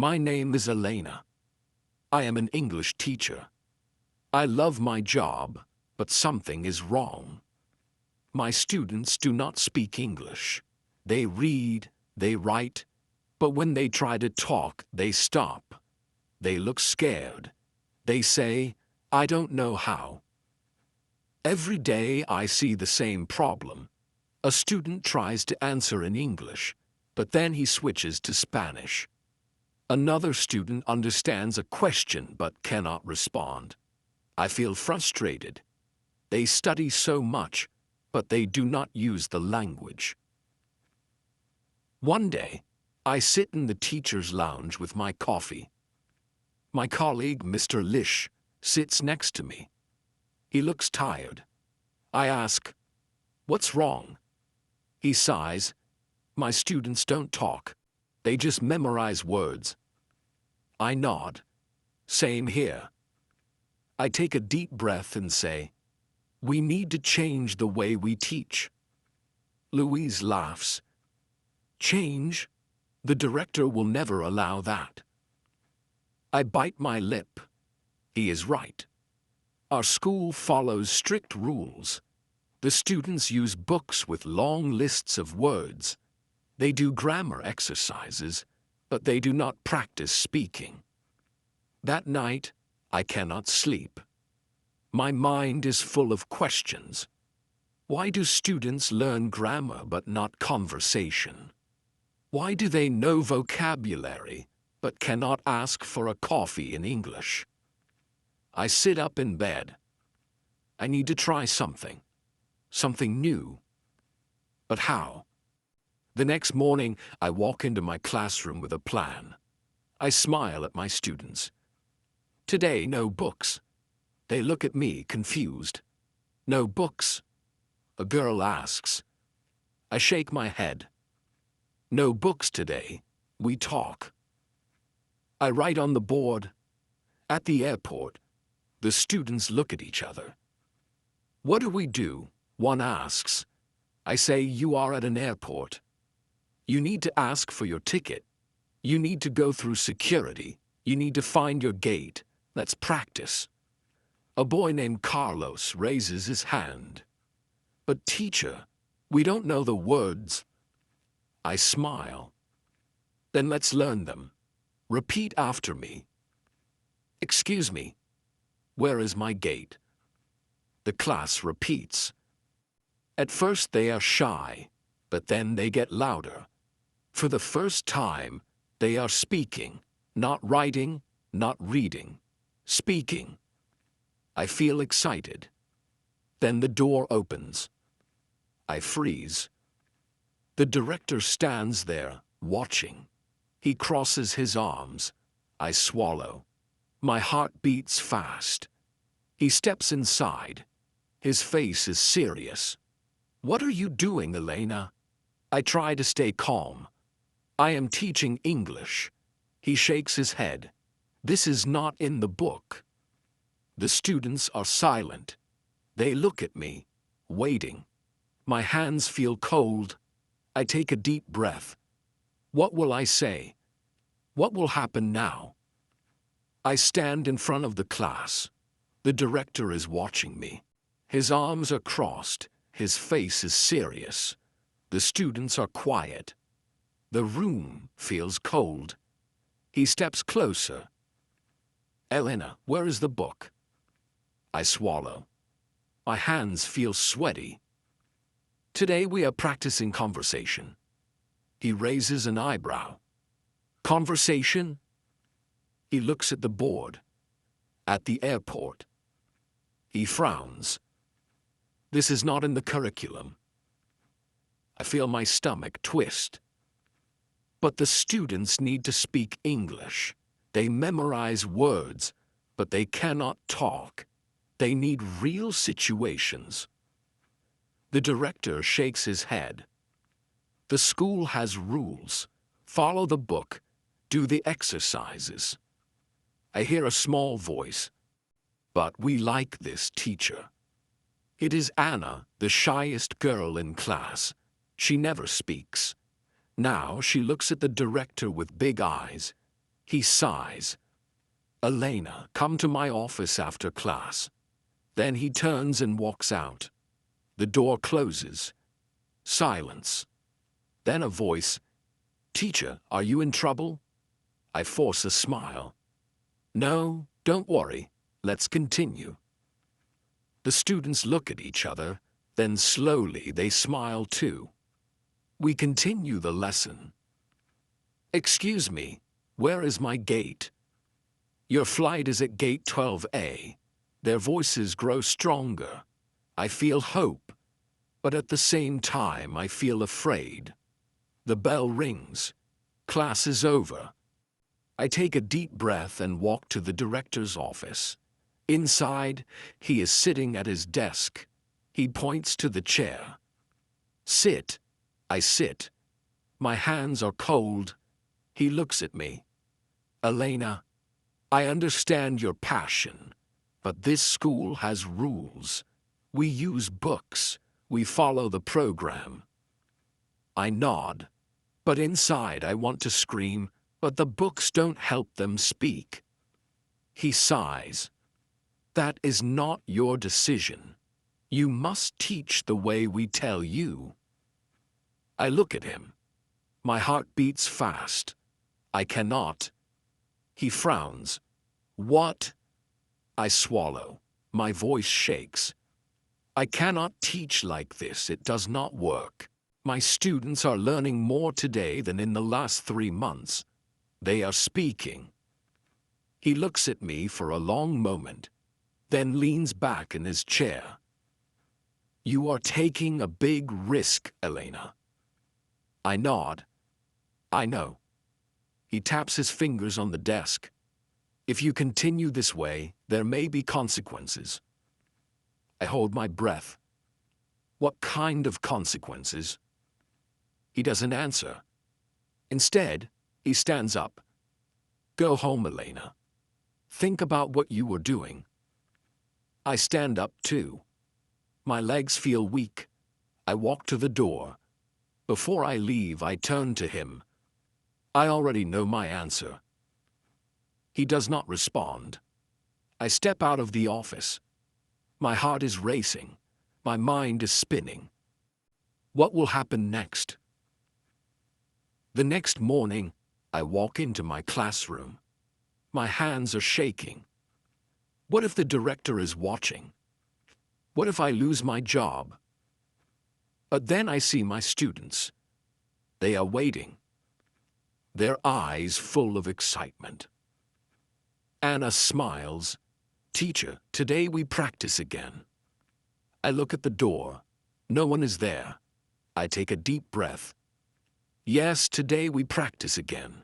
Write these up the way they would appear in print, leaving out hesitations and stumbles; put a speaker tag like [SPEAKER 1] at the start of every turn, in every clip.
[SPEAKER 1] My name is Elena. I am an English teacher. I love my job, but something is wrong. My students do not speak English. They read, they write, but when they try to talk, they stop. They look scared. They say, "I don't know how." Every day I see the same problem. A student tries to answer in English, but then he switches to Spanish. Another student understands a question but cannot respond. I feel frustrated. They study so much, but they do not use the language. One day, I sit in the teacher's lounge with my coffee. My colleague, Mr. Lish, sits next to me. He looks tired. I ask, "What's wrong?" He sighs, "My students don't talk. They just memorize words." I nod. Same here. I take a deep breath and say, "We need to change the way we teach." Louise laughs. "Change? The director will never allow that." I bite my lip. He is right. Our school follows strict rules. The students use books with long lists of words. They do grammar exercises, but they do not practice speaking. That night, I cannot sleep. My mind is full of questions. Why do students learn grammar but not conversation? Why do they know vocabulary but cannot ask for a coffee in English? I sit up in bed. I need to try something new. But how? The next morning, I walk into my classroom with a plan. I smile at my students. Today, no books. They look at me, confused. No books? A girl asks. I shake my head. No books today. We talk. I write on the board. At the airport, the students look at each other. What do we do? One asks. I say, you are at an airport. You need to ask for your ticket. You need to go through security. You need to find your gate. Let's practice. A boy named Carlos raises his hand. But teacher, we don't know the words. I smile. Then let's learn them. Repeat after me. Excuse me, where is my gate? The class repeats. At first they are shy, but then they get louder. For the first time, they are speaking, not writing, not reading. Speaking. I feel excited. Then the door opens. I freeze. The director stands there, watching. He crosses his arms. I swallow. My heart beats fast. He steps inside. His face is serious. What are you doing, Elena? I try to stay calm. I am teaching English. He shakes his head. This is not in the book. The students are silent. They look at me, waiting. My hands feel cold. I take a deep breath. What will I say? What will happen now? I stand in front of the class. The director is watching me. His arms are crossed. His face is serious. The students are quiet. The room feels cold. He steps closer. Elena, where is the book? I swallow. My hands feel sweaty. Today we are practicing conversation. He raises an eyebrow. Conversation? He looks at the board. At the airport. He frowns. This is not in the curriculum. I feel my stomach twist. But the students need to speak English. They memorize words, but they cannot talk. They need real situations. The director shakes his head. The school has rules. Follow the book. Do the exercises. I hear a small voice. But we like this teacher. It is Anna, the shyest girl in class. She never speaks. Now she looks at the director with big eyes. He sighs. Elena, come to my office after class. Then he turns and walks out. The door closes. Silence. Then a voice. Teacher, are you in trouble? I force a smile. No, don't worry. Let's continue. The students look at each other, then slowly they smile too. We continue the lesson. Excuse me, where is my gate? Your flight is at gate 12A. Their voices grow stronger. I feel hope, but at the same time I feel afraid. The bell rings. Class is over. I take a deep breath and walk to the director's office. Inside, he is sitting at his desk. He points to the chair. Sit. I sit. My hands are cold. He looks at me. Elena, I understand your passion, but this school has rules. We use books. We follow the program. I nod, but inside I want to scream, but the books don't help them speak. He sighs. That is not your decision. You must teach the way we tell you. I look at him. My heart beats fast. I cannot. He frowns. What? I swallow. My voice shakes. I cannot teach like this. It does not work. My students are learning more today than in the last 3 months. They are speaking. He looks at me for a long moment, then leans back in his chair. You are taking a big risk, Elena. I nod. I know. He taps his fingers on the desk. If you continue this way, there may be consequences. I hold my breath. What kind of consequences? He doesn't answer. Instead, he stands up. Go home, Elena. Think about what you were doing. I stand up too. My legs feel weak. I walk to the door. Before I leave, I turn to him. I already know my answer. He does not respond. I step out of the office. My heart is racing. My mind is spinning. What will happen next? The next morning, I walk into my classroom. My hands are shaking. What if the director is watching? What if I lose my job? But then I see my students. They are waiting. Their eyes full of excitement. Anna smiles. Teacher, today we practice again. I look at the door. No one is there. I take a deep breath. Yes, today we practice again.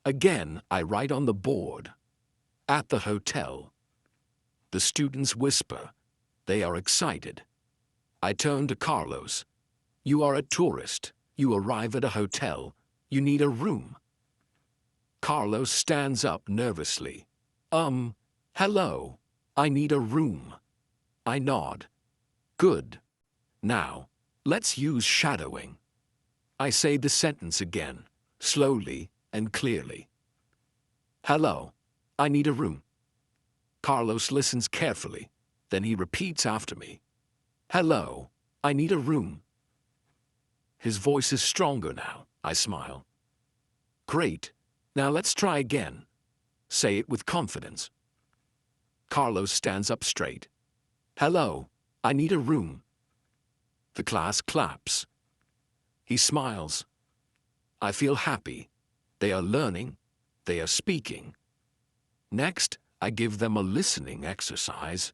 [SPEAKER 1] Again, I write on the board. At the hotel. The students whisper. They are excited. I turn to Carlos. You are a tourist. You arrive at a hotel. You need a room. Carlos stands up nervously. Hello. I need a room. I nod. Good. Now, let's use shadowing. I say the sentence again, slowly and clearly. Hello. I need a room. Carlos listens carefully. Then he repeats after me. Hello. I need a room. His voice is stronger now. I smile. Great. Now let's try again. Say it with confidence. Carlos stands up straight. Hello. I need a room. The class claps. He smiles. I feel happy. They are learning. They are speaking. Next, I give them a listening exercise.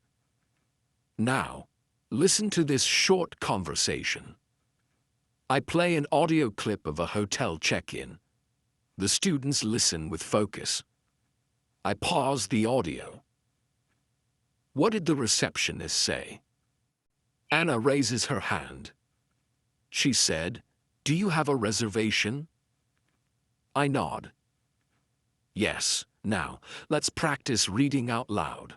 [SPEAKER 1] Now, listen to this short conversation. I play an audio clip of a hotel check-in. The students listen with focus. I pause the audio. What did the receptionist say? Anna raises her hand. She said, "Do you have a reservation?" I nod. Yes, now, let's practice reading out loud.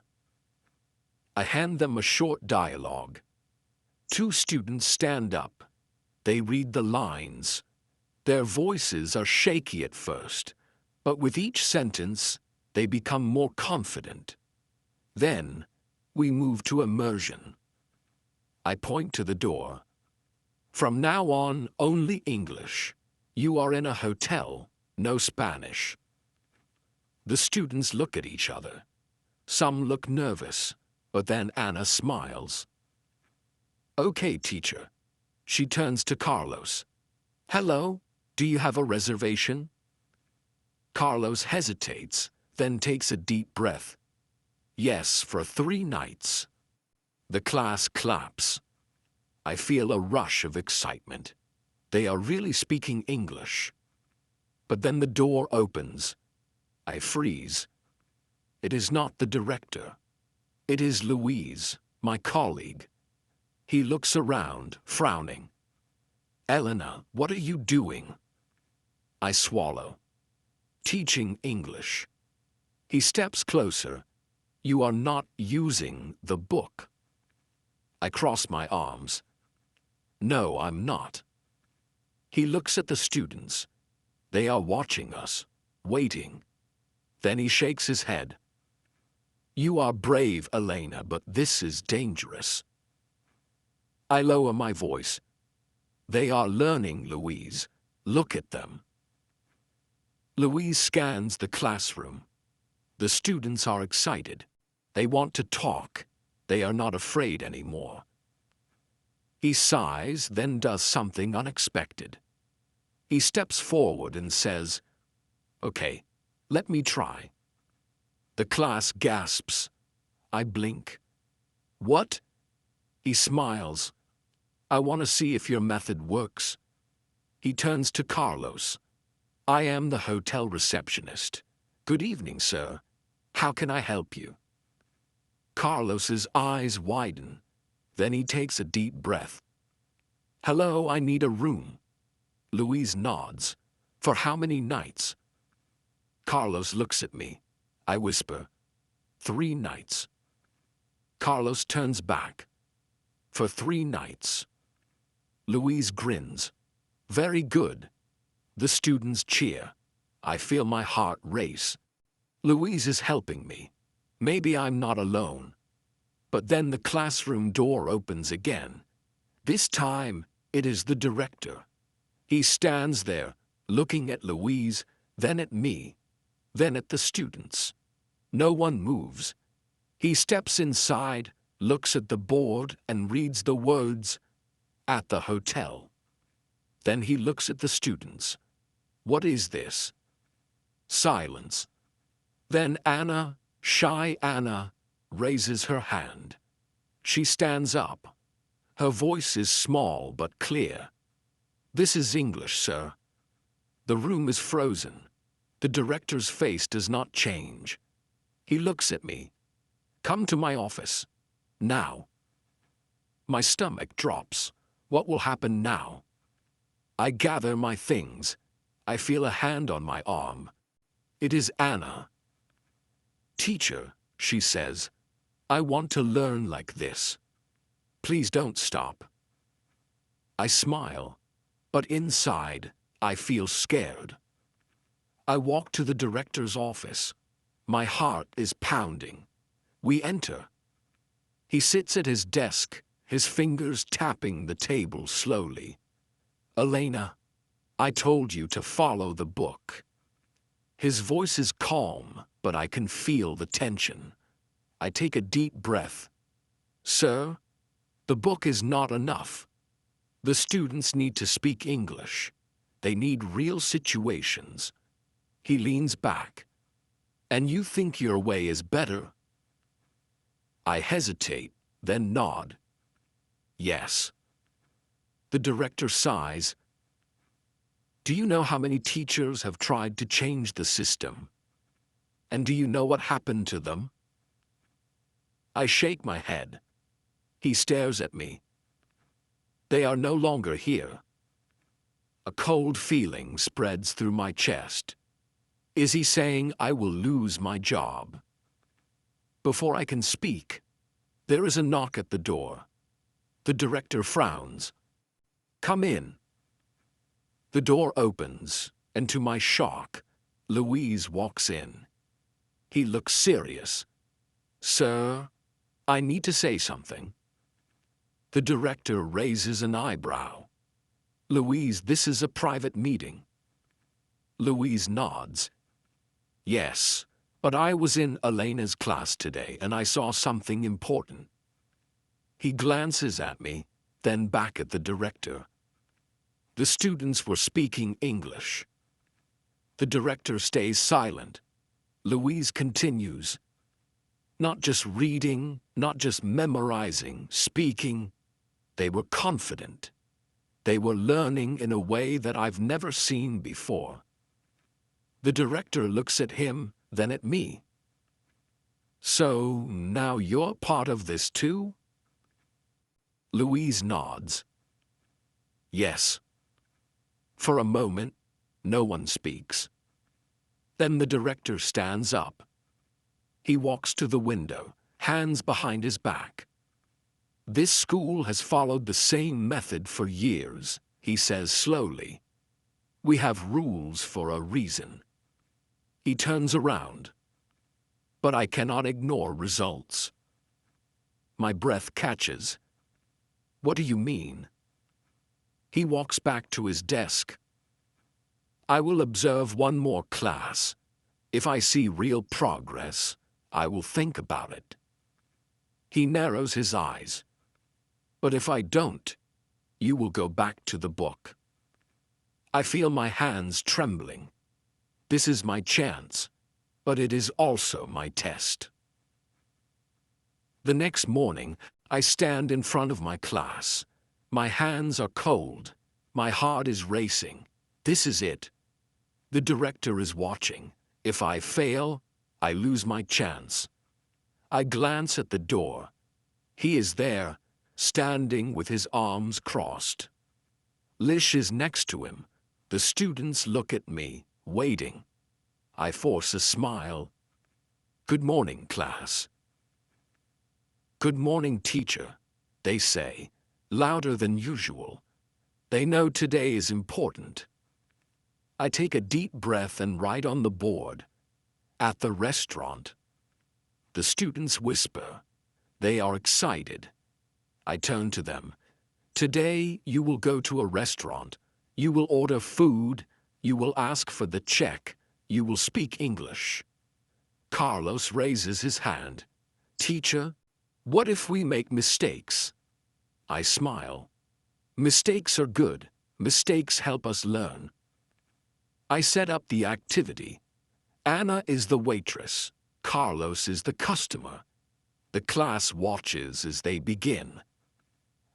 [SPEAKER 1] I hand them a short dialogue. 2 students stand up. They read the lines. Their voices are shaky at first. But with each sentence, they become more confident. Then, we move to immersion. I point to the door. From now on, only English. You are in a hotel, no Spanish. The students look at each other. Some look nervous, but then Anna smiles. Okay, teacher. She turns to Carlos. Hello, do you have a reservation? Carlos hesitates, then takes a deep breath. Yes, for 3 nights. The class claps. I feel a rush of excitement. They are really speaking English. But then the door opens. I freeze. It is not the director. It is Louise, my colleague. He looks around, frowning. Elena, what are you doing? I swallow. Teaching English. He steps closer. You are not using the book. I cross my arms. No, I'm not. He looks at the students. They are watching us, waiting. Then he shakes his head. You are brave, Elena, but this is dangerous. I lower my voice. They are learning, Louise. Look at them. Louise scans the classroom. The students are excited. They want to talk. They are not afraid anymore. He sighs, then does something unexpected. He steps forward and says, Okay, let me try. The class gasps. I blink. What? He smiles. I want to see if your method works. He turns to Carlos. I am the hotel receptionist. Good evening, sir. How can I help you? Carlos's eyes widen. Then he takes a deep breath. Hello, I need a room. Louise nods. For how many nights? Carlos looks at me. I whisper, 3 nights. Carlos turns back. For 3 nights. Louise grins. Very good. The students cheer. I feel my heart race. Louise is helping me. Maybe I'm not alone. But then the classroom door opens again. This time, it is the director. He stands there, looking at Louise, then at me, then at the students. No one moves. He steps inside, looks at the board, and reads the words, "At the hotel." Then he looks at the students. What is this? Silence. Then Anna, shy Anna, raises her hand. She stands up. Her voice is small but clear. This is English, sir. The room is frozen. The director's face does not change. He looks at me. Come to my office. Now. My stomach drops. What will happen now? I gather my things. I feel a hand on my arm. It is Anna. Teacher, she says, I want to learn like this. Please don't stop. I smile, but inside, I feel scared. I walk to the director's office. My heart is pounding. We enter. He sits at his desk, his fingers tapping the table slowly. Elena, I told you to follow the book. His voice is calm, but I can feel the tension. I take a deep breath. Sir, the book is not enough. The students need to speak English. They need real situations. He leans back. And you think your way is better? I hesitate, then nod. Yes. The director sighs. Do you know how many teachers have tried to change the system? And do you know what happened to them? I shake my head. He stares at me. They are no longer here. A cold feeling spreads through my chest. Is he saying I will lose my job? Before I can speak, there is a knock at the door. The director frowns. Come in. The door opens, and to my shock, Louise walks in. He looks serious. Sir, I need to say something. The director raises an eyebrow. Louise, this is a private meeting. Louise nods. Yes, but I was in Elena's class today and I saw something important. He glances at me, then back at the director. The students were speaking English. The director stays silent. Louise continues. Not just reading, not just memorizing, speaking. They were confident. They were learning in a way that I've never seen before. The director looks at him, then at me. So, now you're part of this too? Louise nods. Yes. For a moment, no one speaks. Then the director stands up. He walks to the window, hands behind his back. This school has followed the same method for years, he says slowly. We have rules for a reason. He turns around. But I cannot ignore results. My breath catches. What do you mean? He walks back to his desk. I will observe one more class. If I see real progress, I will think about it. He narrows his eyes. But if I don't, you will go back to the book. I feel my hands trembling. This is my chance, but it is also my test. The next morning, I stand in front of my class. My hands are cold. My heart is racing. This is it. The director is watching. If I fail, I lose my chance. I glance at the door. He is there, standing with his arms crossed. Lish is next to him. The students look at me, waiting. I force a smile. Good morning, class. Good morning, teacher, they say, louder than usual. They know today is important. I take a deep breath and write on the board. At the restaurant. The students whisper. They are excited. I turn to them. Today you will go to a restaurant. You will order food. You will ask for the check. You will speak English. Carlos raises his hand. Teacher, what if we make mistakes? I smile. Mistakes are good. Mistakes help us learn. I set up the activity. Anna is the waitress. Carlos is the customer. The class watches as they begin.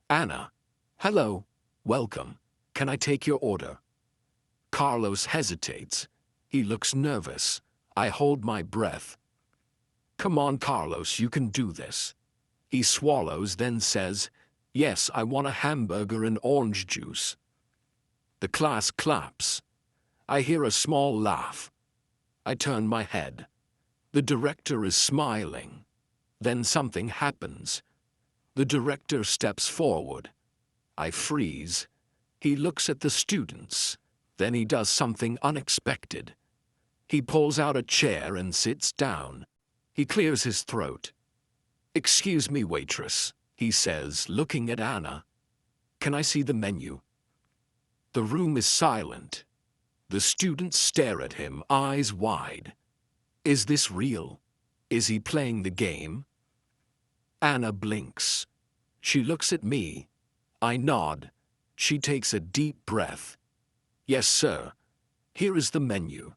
[SPEAKER 1] Anna, hello, welcome. Can I take your order? Carlos hesitates. He looks nervous. I hold my breath. Come on, Carlos, you can do this. He swallows, then says, yes, I want a hamburger and orange juice. The class claps. I hear a small laugh. I turn my head. The director is smiling. Then something happens. The director steps forward. I freeze. He looks at the students. Then he does something unexpected. He pulls out a chair and sits down. He clears his throat. Excuse me, waitress, he says, looking at Anna. Can I see the menu? The room is silent. The students stare at him, eyes wide. Is this real? Is he playing the game? Anna blinks. She looks at me. I nod. She takes a deep breath. Yes, sir. Here is the menu.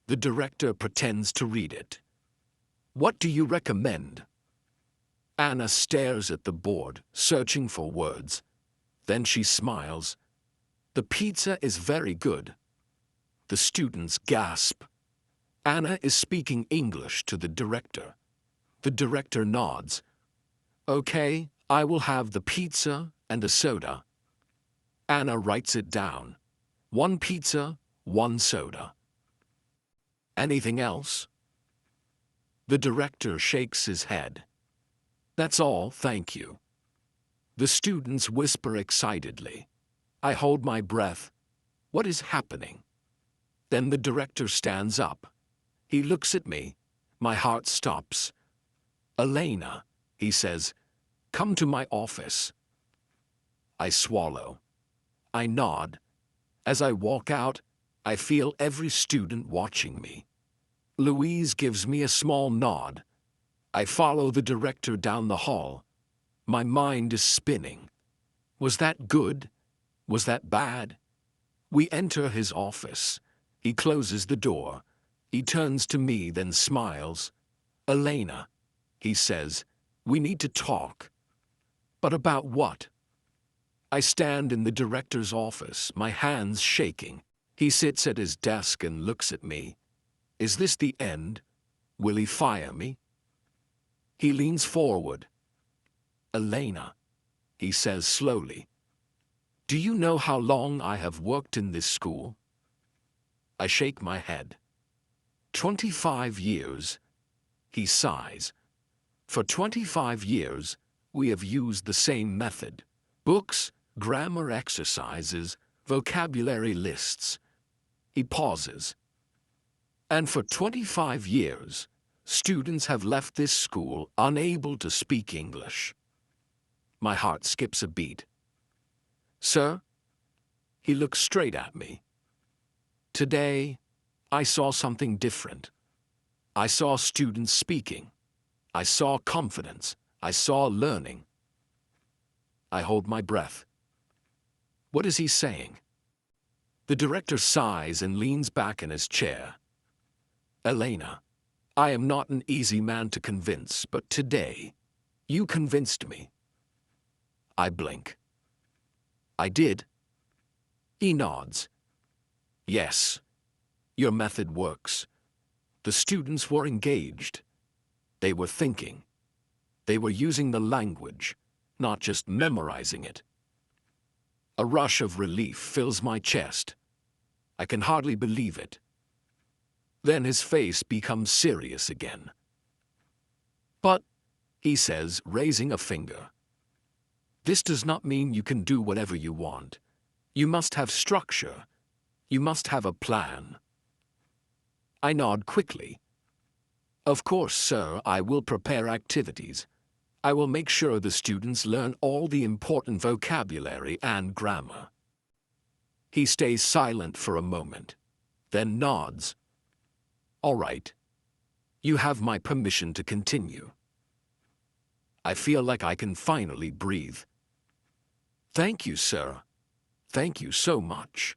[SPEAKER 1] The director pretends to read it. What do you recommend? Anna stares at the board, searching for words. Then she smiles. The pizza is very good. The students gasp. Anna is speaking English to the director. The director nods. Okay, I will have the pizza and a soda. Anna writes it down. 1 pizza, 1 soda. Anything else? The director shakes his head. That's all, thank you. The students whisper excitedly. I hold my breath. What is happening? Then the director stands up. He looks at me. My heart stops. "Elena," he says, "come to my office." I swallow. I nod. As I walk out, I feel every student watching me. Louise gives me a small nod. I follow the director down the hall. My mind is spinning. Was that good? Was that bad? We enter his office. He closes the door. He turns to me, then smiles. "Elena," he says, "we need to talk." "But about what?" I stand in the director's office, my hands shaking. He sits at his desk and looks at me. Is this the end? Will he fire me? He leans forward. "Elena," he says slowly, "do you know how long I have worked in this school?" I shake my head. 25 years. He sighs. For 25 years, we have used the same method. Books, grammar exercises, vocabulary lists. He pauses. And for 25 years, students have left this school unable to speak English. My heart skips a beat. "Sir?" He looks straight at me. Today, I saw something different. I saw students speaking. I saw confidence. I saw learning. I hold my breath. What is he saying? The director sighs and leans back in his chair. "Elena, I am not an easy man to convince, but today, you convinced me." I blink. "I did?" He nods. "Yes, your method works." The students were engaged. They were thinking. They were using the language, not just memorizing it. A rush of relief fills my chest. I can hardly believe it. Then his face becomes serious again. "But," he says, raising a finger, "this does not mean you can do whatever you want. You must have structure. You must have a plan." I nod quickly. "Of course, sir, I will prepare activities. I will make sure the students learn all the important vocabulary and grammar." He stays silent for a moment, then nods. "All right. You have my permission to continue." I feel like I can finally breathe. "Thank you, sir. Thank you so much."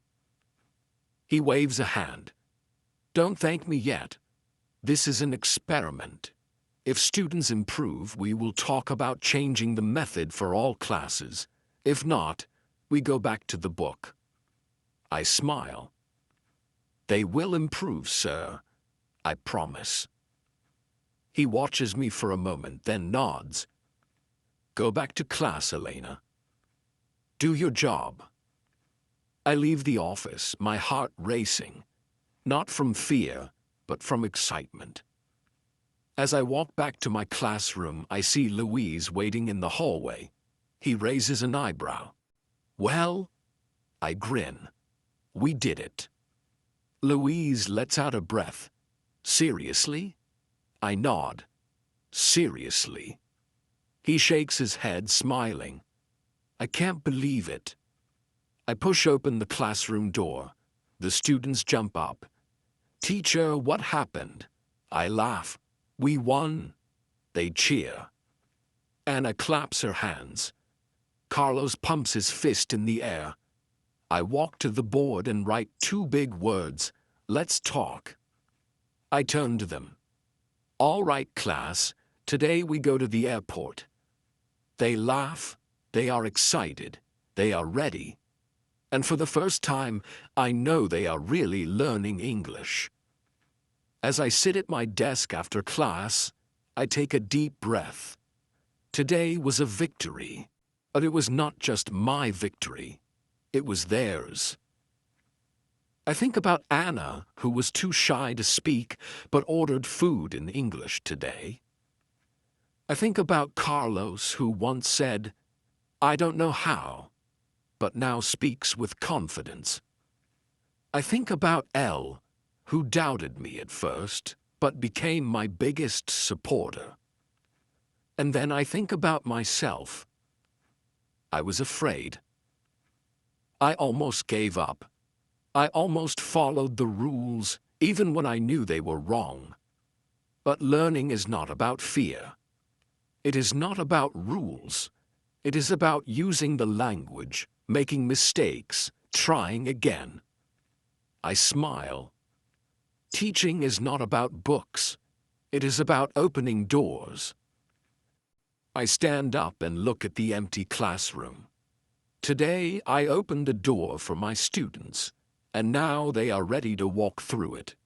[SPEAKER 1] He waves a hand. "Don't thank me yet. This is an experiment. If students improve, we will talk about changing the method for all classes. If not, we go back to the book." I smile. "They will improve, sir. I promise." He watches me for a moment, then nods. "Go back to class, Elena. Do your job." I leave the office, my heart racing, not from fear, but from excitement. As I walk back to my classroom, I see Louise waiting in the hallway. He raises an eyebrow. "Well?" I grin. "We did it." Louise lets out a breath. "Seriously?" I nod. "Seriously." He shakes his head, smiling. "I can't believe it." I push open the classroom door. The students jump up. "Teacher, what happened?" I laugh. "We won." They cheer. Anna claps her hands. Carlos pumps his fist in the air. I walk to the board and write 2 big words: "Let's talk." I turn to them. "All right, class, today we go to the airport." They laugh. They are excited. They are ready. And for the first time, I know they are really learning English. As I sit at my desk after class, I take a deep breath. Today was a victory, but it was not just my victory. It was theirs. I think about Anna, who was too shy to speak, but ordered food in English today. I think about Carlos, who once said, "I don't know how," but now speaks with confidence. I think about Elle, who doubted me at first, but became my biggest supporter. And then I think about myself. I was afraid. I almost gave up. I almost followed the rules, even when I knew they were wrong. But learning is not about fear. It is not about rules. It is about using the language, making mistakes, trying again. I smile. Teaching is not about books. It is about opening doors. I stand up and look at the empty classroom. Today I opened a door for my students, and now they are ready to walk through it.